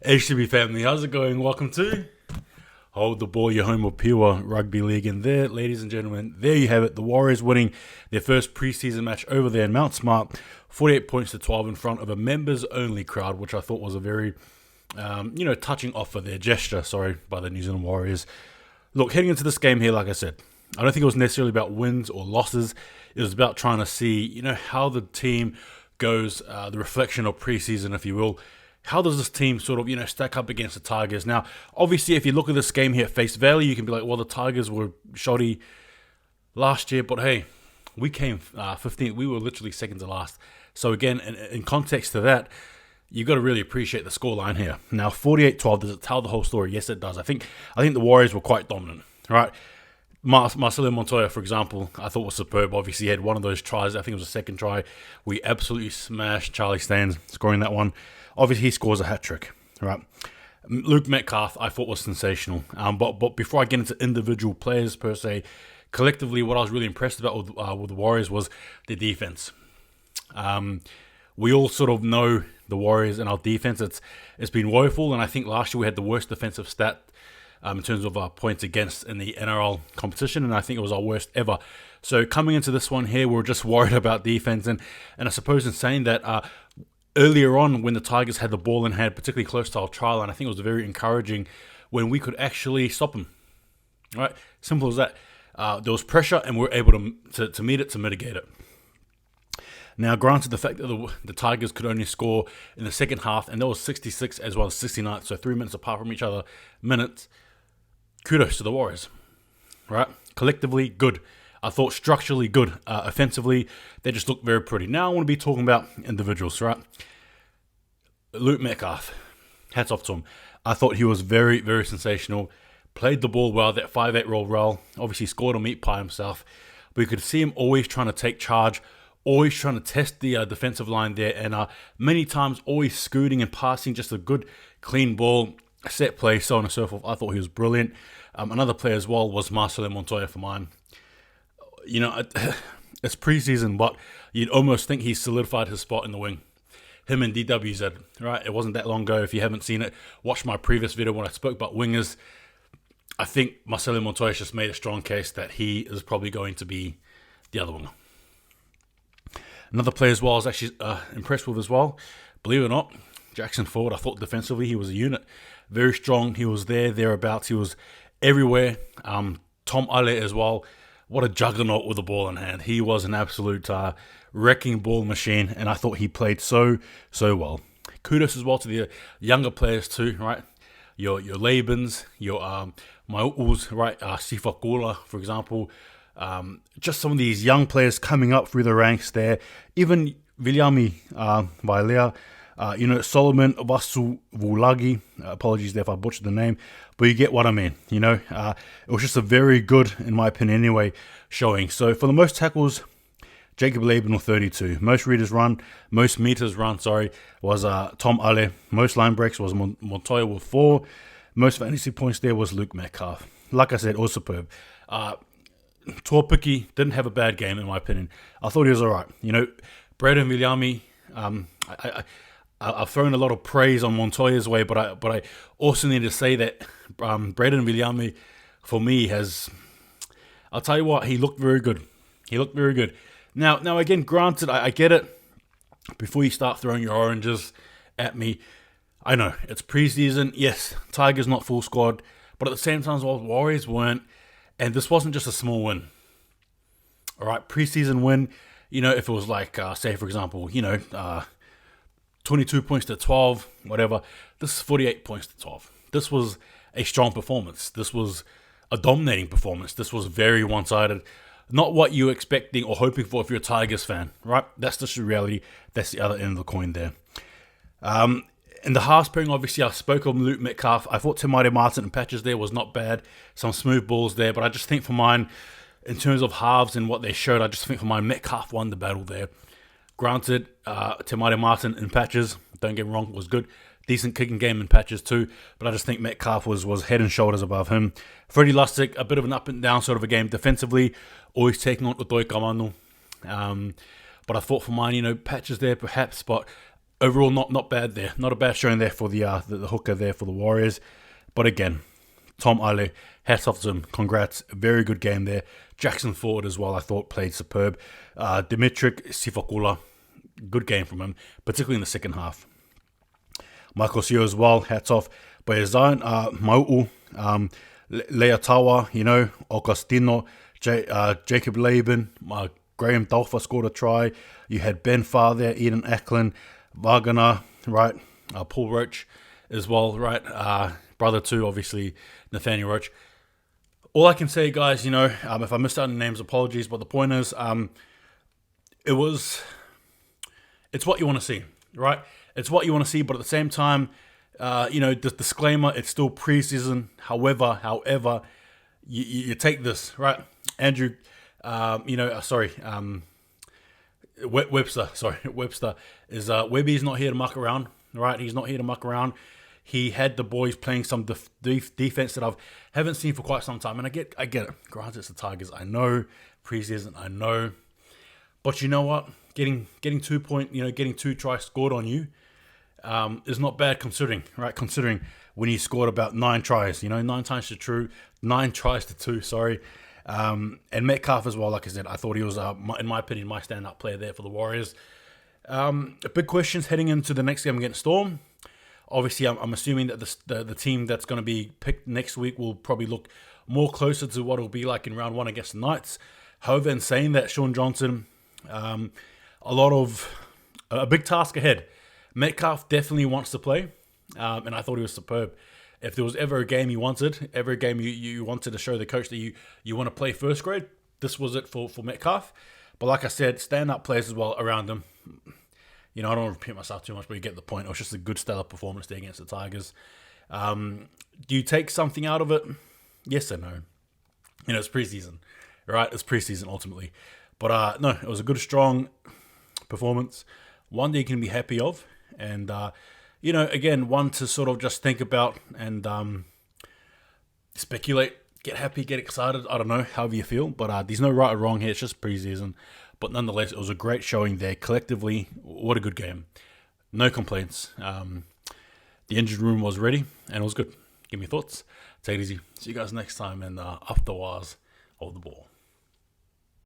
HTB family, how's it going? Welcome to Hold the Ball, your home of pure rugby league. And there, ladies and gentlemen, there you have it. The Warriors winning their first preseason match over there in Mount Smart, 48 points to 12 in front of a members-only crowd, which I thought was a very, touching offer there, gesture, by the New Zealand Warriors. Look, heading into this game here, like I said, I don't think it was necessarily about wins or losses. It was about trying to see, how the team goes, the reflection of preseason, if you will. How does this team sort of, stack up against the Tigers? Now, obviously, if you look at this game here at face value, you can be like, well, the Tigers were shoddy last year, but hey, we came 15th. We were literally second to last. So again, in context to that, you've got to really appreciate the scoreline here. Now, 48-12, does it tell the whole story? Yes, it does. I think the Warriors were quite dominant, right? Marcelo Montoya, for example, I thought was superb. Obviously, he had one of those tries. I think it was a second try. We absolutely smashed Charlie Staines, scoring that one. Obviously, he scores a hat-trick, right? Luke Metcalf, I thought was sensational. But before I get into individual players per se, collectively, what I was really impressed about with the Warriors was the defense. We all sort of know the Warriors and our defense. It's been woeful, and I think last year we had the worst defensive stat in terms of points against in the NRL competition, and I think it was our worst ever. So coming into this one here, we're just worried about defense, and I suppose in saying that, earlier on when the Tigers had the ball in hand, particularly close to our try line, I think it was very encouraging when we could actually stop them. Right, simple as that. There was pressure, and we were able to meet it, to mitigate it. Now, granted, the fact that the Tigers could only score in the second half, and that was 66 as well as 69, so 3 minutes apart from each other, minutes. Kudos to the Warriors, right? Collectively, good. I thought structurally good. Offensively, they just looked very pretty. Now I want to be talking about individuals, right? Luke Metcalf, hats off to him. I thought he was very, very sensational. Played the ball well, that 5'8" roll. Obviously scored a meat pie himself. But you could see him always trying to take charge, always trying to test the defensive line there, and many times always scooting and passing just a good, clean ball, set play, so on and so forth. I thought he was brilliant. Another player as well was Marcelo Montoya for mine. It's preseason, but you'd almost think he's solidified his spot in the wing. Him and DWZ, right? It wasn't that long ago. If you haven't seen it, watch my previous video when I spoke about wingers. I think Marcelo Montoya just made a strong case that he is probably going to be the other winger. Another player as well I was actually impressed with as well. Believe it or not, Jackson Ford. I thought defensively he was a unit. Very strong. He was thereabouts. He was everywhere. Tom Ale as well. What a juggernaut with the ball in hand. He was an absolute wrecking ball machine, and I thought he played so well. Kudos as well to the younger players too, right? Your Labans, your Mau'us, right? Sifakula, for example. Just some of these young players coming up through the ranks there. Even Viliami Vailea, Solomon Vasu Vulagi. Apologies there if I butchered the name, but you get what I mean. It was just a very good, in my opinion anyway, showing. So for the most tackles, Jacob Laban with 32. Most meters run, was Tom Ale. Most line breaks was Montoya with 4. Most fantasy points there was Luke Metcalf. Like I said, all superb. Tuapiki didn't have a bad game, in my opinion. I thought he was all right. Braden Viliami, I've thrown a lot of praise on Montoya's way, but I also need to say that Braden Viliami, for me, I'll tell you what, he looked very good. Now again, granted, I get it. Before you start throwing your oranges at me, I know, it's preseason. Yes, Tigers not full squad, but at the same time, well, Warriors weren't, and this wasn't just a small win. All right, preseason win, if it was like, say, for example, 22 points to 12, whatever. This is 48 points to 12. This was a strong performance. This was a dominating performance. This was very one-sided. Not what you were expecting or hoping for if you're a Tigers fan, right? That's just the reality. That's the other end of the coin there. In the halves pairing, obviously, I spoke of Luke Metcalf. I thought Te Maire Martin and Patches there was not bad. Some smooth balls there, but I just think for mine, in terms of halves and what they showed, I just think for mine, Metcalf won the battle there. Granted, Te Maire Martin in Patches, don't get me wrong, was good. Decent kicking game in Patches too, but I just think Metcalf was head and shoulders above him. Freddie Lustig, a bit of an up and down sort of a game defensively, always taking on Utoi Kamano. But I thought for mine, Patches there perhaps, but overall, not bad there. Not a bad showing there for the hooker there for the Warriors. But again, Tom Ale, hats off to him. Congrats. Very good game there. Jackson Ford as well, I thought, played superb. Dimitrik Sifakula, good game from him, particularly in the second half. Michael Seo as well, hats off. But Zion, Mau'u, Leatawa, Augustino, Jacob Laban, Graham Dolpher scored a try. You had Ben Farr there, Eden Eklund, Wagner, right? Paul Roach as well, right? Brother too, obviously, Nathaniel Roach. All I can say, guys, if I missed out on names, apologies. But the point is, it's what you want to see, right? It's what you want to see, but at the same time, the disclaimer, it's still preseason. However, you take this, right? Andrew, Webster is Webby's not here to muck around, right? He's not here to muck around. He had the boys playing some defense that I haven't seen for quite some time, and I get it. Granted, it's the Tigers, I know, preseason, I know, but you know what? Getting 2 point, getting 2 tries scored on you is not bad considering, right? Considering when he scored about 9 tries, 9 tries to 2, sorry. And Metcalf as well, like I said, I thought he was, in my opinion, my standout player there for the Warriors. Big questions heading into the next game against Storm. Obviously, I'm assuming that the team that's going to be picked next week will probably look more closer to what it'll be like in round 1 against the Knights. However, in saying that, Sean Johnson, a big task ahead. Metcalf definitely wants to play, and I thought he was superb. If there was ever a game you wanted, you wanted to show the coach that you want to play first grade, this was it for Metcalf. But like I said, stand-up players as well around him. I don't want to repeat myself too much, but you get the point. It was just a good stellar performance there against the Tigers. Do you take something out of it? Yes or no? It's preseason, right? It's preseason ultimately. But no, it was a good, strong performance. One that you can be happy of. And, again, one to sort of just think about and speculate, get happy, get excited. I don't know, however you feel. But there's no right or wrong here. It's just preseason. But nonetheless, it was a great showing there. Collectively, what a good game. No complaints. The engine room was ready, and it was good. Give me your thoughts. Take it easy. See you guys next time, and up the wires of the ball.